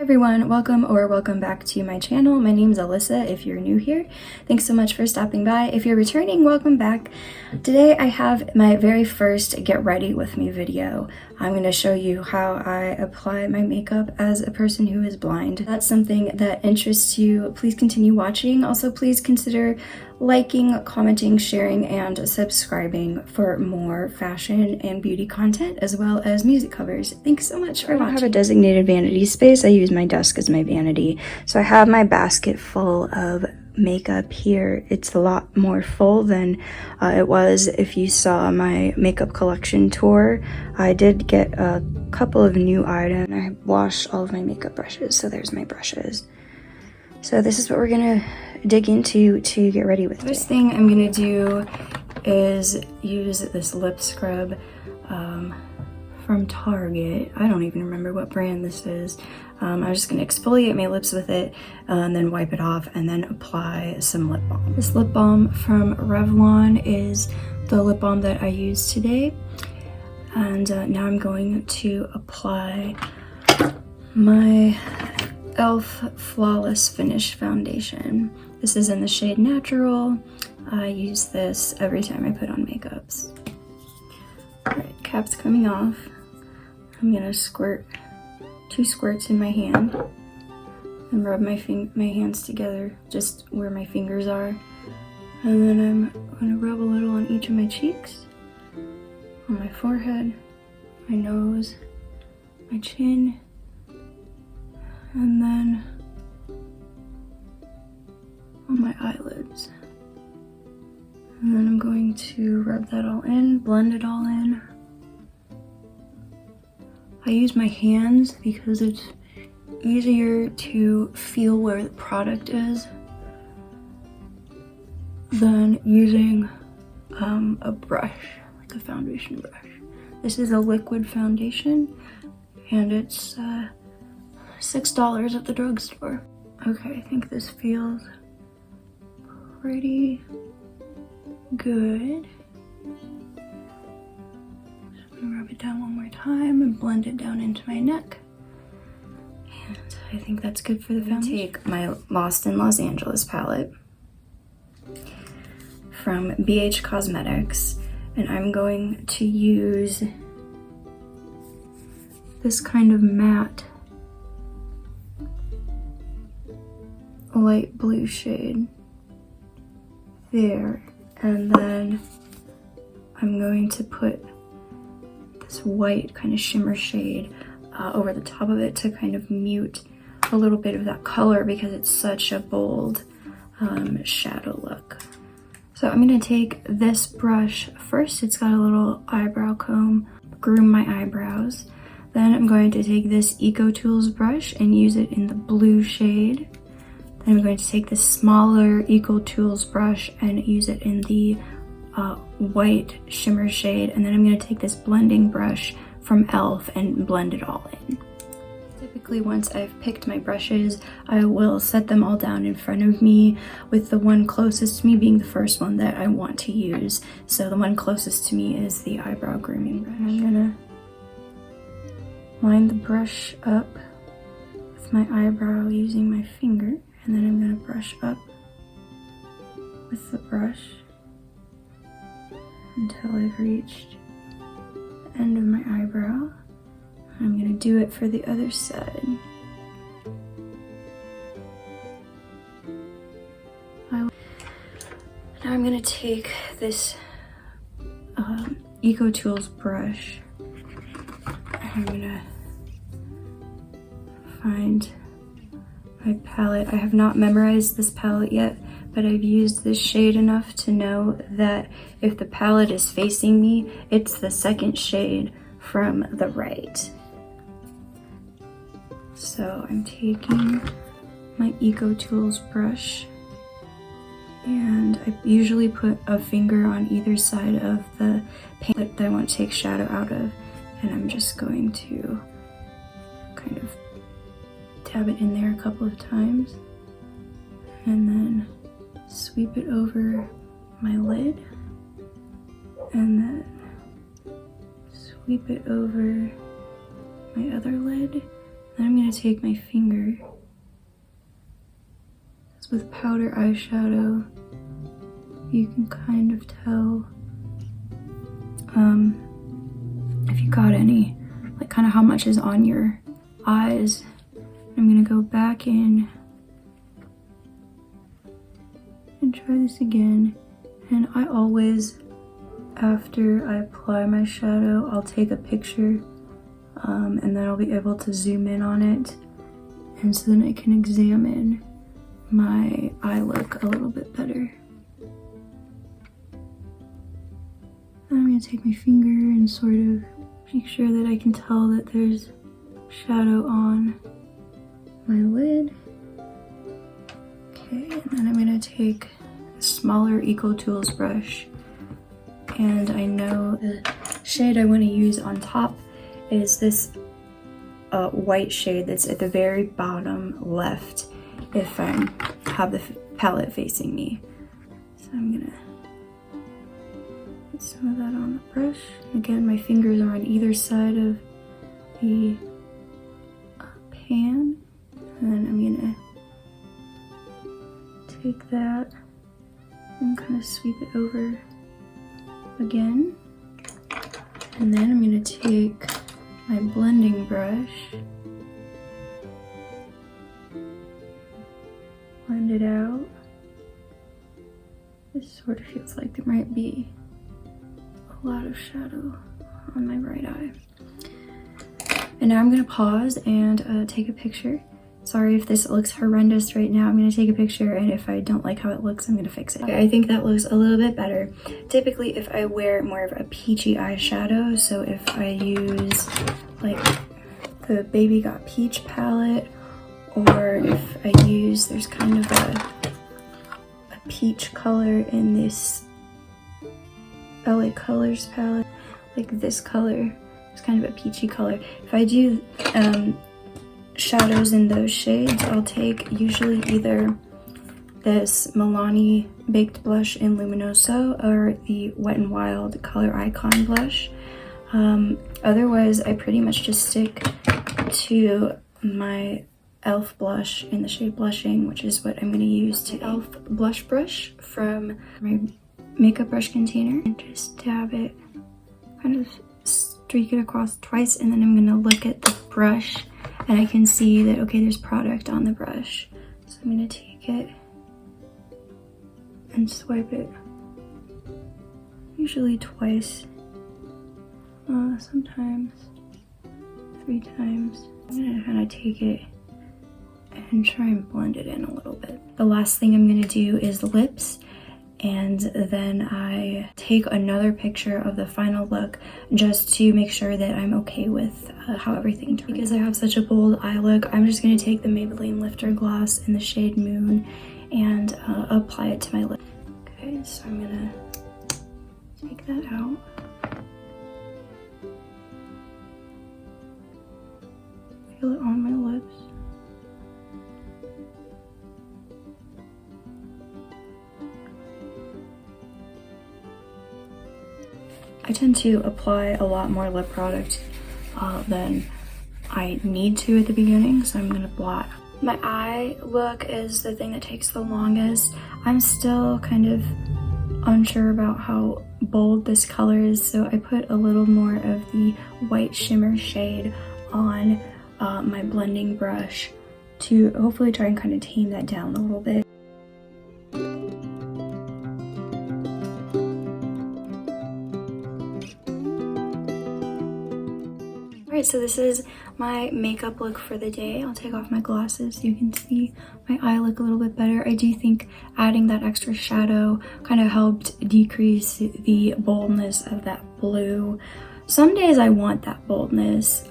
Everyone, welcome back to my channel. My name's Alyssa if you're new here. Thanks so much for stopping by. If you're returning, welcome back. Today I have my very first get ready with me video. I'm going to show you how I apply my makeup as a person who is blind. If that's something that interests you, please continue watching. Also, please consider liking, commenting, sharing, and subscribing for more fashion and beauty content, as well as music covers. Thanks so much for watching. I don't have a designated vanity space. I use my desk as my vanity. So I have my basket full of makeup here. It's a lot more full than it was if you saw my makeup collection tour. I did get a couple of new items. I washed all of my makeup brushes, so there's my brushes. So this is what we're gonna dig into to get ready with. First thing I'm gonna do is use this lip scrub from Target. I don't even remember what brand this is. I'm just gonna exfoliate my lips with it and then wipe it off and then apply some lip balm. This lip balm from Revlon is the lip balm that I used today. And now I'm going to apply my e.l.f. Flawless Finish Foundation. This is in the shade Natural. I use this every time I put on makeups. Alright, cap's coming off. I'm gonna squirt 2 squirts in my hand and rub my hands together just where my fingers are. And then I'm gonna rub a little on each of my cheeks, on my forehead, my nose, my chin, and then on my eyelids. And then I'm going to rub that all in, blend it all in. I use my hands because it's easier to feel where the product is than using a brush, like a foundation brush. This is a liquid foundation and it's $6 at the drugstore. Okay, I think this feels pretty good. Just gonna rub it down one more time and blend it down into my neck. And I think that's good for the foundation. Take my Lost in Los Angeles palette from BH Cosmetics, and I'm going to use this kind of matte light blue shade there, and then I'm going to put this white kind of shimmer shade over the top of it to kind of mute a little bit of that color because it's such a bold shadow look. So I'm going to take this brush first. It's got a little eyebrow comb, groom my eyebrows. Then I'm going to take this Eco Tools brush and use it in the blue shade. Then I'm going to take this smaller Eco Tools brush and use it in the white shimmer shade. And then I'm going to take this blending brush from e.l.f. and blend it all in. Typically, once I've picked my brushes, I will set them all down in front of me, with the one closest to me being the first one that I want to use. So the one closest to me is the eyebrow grooming brush. I'm gonna line the brush up with my eyebrow using my finger, and then I'm gonna brush up with the brush until I've reached the end of my eyebrow. I'm gonna do it for the other side. Now I'm gonna take this Eco Tools brush. I'm gonna find my palette. I have not memorized this palette yet, but I've used this shade enough to know that if the palette is facing me, it's the second shade from the right. So I'm taking my Eco Tools brush, and I usually put a finger on either side of the paint that I want to take shadow out of, and I'm just going to kind of dab it in there a couple of times and then sweep it over my lid and then sweep it over my other lid. Then I'm gonna take my finger. With powder eyeshadow, you can kind of tell if you got any, like kind of how much is on your eyes. I'm gonna go back in and try this again. And I always, after I apply my shadow, I'll take a picture and then I'll be able to zoom in on it, and so then I can examine my eye look a little bit better. I'm gonna take my finger and sort of make sure that I can tell that there's shadow on my lid. Okay, and then I'm gonna take a smaller Eco Tools brush, and I know the shade I want to use on top is this white shade that's at the very bottom left if I have the palette facing me. So I'm gonna put some of that on the brush. Again, my fingers are on either side of the pan, and then I'm gonna take that and kind of sweep it over again. And then I'm gonna take my blending brush, blend it out. This sort of feels like there might be a lot of shadow on my right eye. And now I'm gonna pause and take a picture. Sorry if this looks horrendous right now. I'm gonna take a picture, and if I don't like how it looks, I'm gonna fix it. Okay, I think that looks a little bit better. Typically, if I wear more of a peachy eyeshadow, so if I use like the Baby Got Peach palette, or if I use, there's kind of a peach color in this LA Colors palette, like this color, it's kind of a peachy color. If I do shadows in those shades, I'll take usually either this Milani Baked Blush in Luminoso or the Wet n Wild Color Icon blush. Otherwise, I pretty much just stick to my e.l.f. blush in the shade Blushing, which is what I'm going to use to e.l.f. blush brush from my makeup brush container, and just dab it, kind of streak it across twice, and then I'm going to look at the brush and I can see that, okay, there's product on the brush. So I'm going to take it and swipe it, usually twice, sometimes 3 times. I'm going to kind of take it and try and blend it in a little bit. The last thing I'm going to do is lips, and then I take another picture of the final look just to make sure that I'm okay with how everything turned. Because I have such a bold eye look, I'm just going to take the Maybelline Lifter Gloss in the shade Moon and apply it to my lip. Okay, so I'm going to take that out. Feel it on my lips. I tend to apply a lot more lip product than I need to at the beginning, so I'm gonna blot. My eye look is the thing that takes the longest. I'm still kind of unsure about how bold this color is, so I put a little more of the white shimmer shade on my blending brush to hopefully try and kind of tame that down a little bit. Alright, so this is my makeup look for the day. I'll take off my glasses so you can see my eye look a little bit better. I do think adding that extra shadow kind of helped decrease the boldness of that blue. Some days I want that boldness.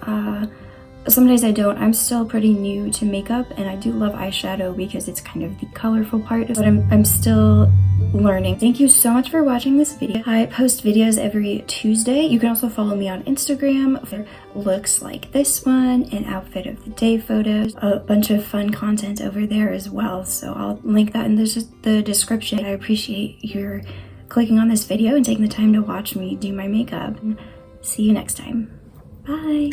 Some days I don't. I'm still pretty new to makeup, and I do love eyeshadow because it's kind of the colorful part, but I'm still learning. Thank you so much for watching this video. I post videos every Tuesday. You can also follow me on Instagram for looks like this one and outfit of the day photos. A bunch of fun content over there as well, so I'll link that in the description. I appreciate your clicking on this video and taking the time to watch me do my makeup. See you next time. Bye!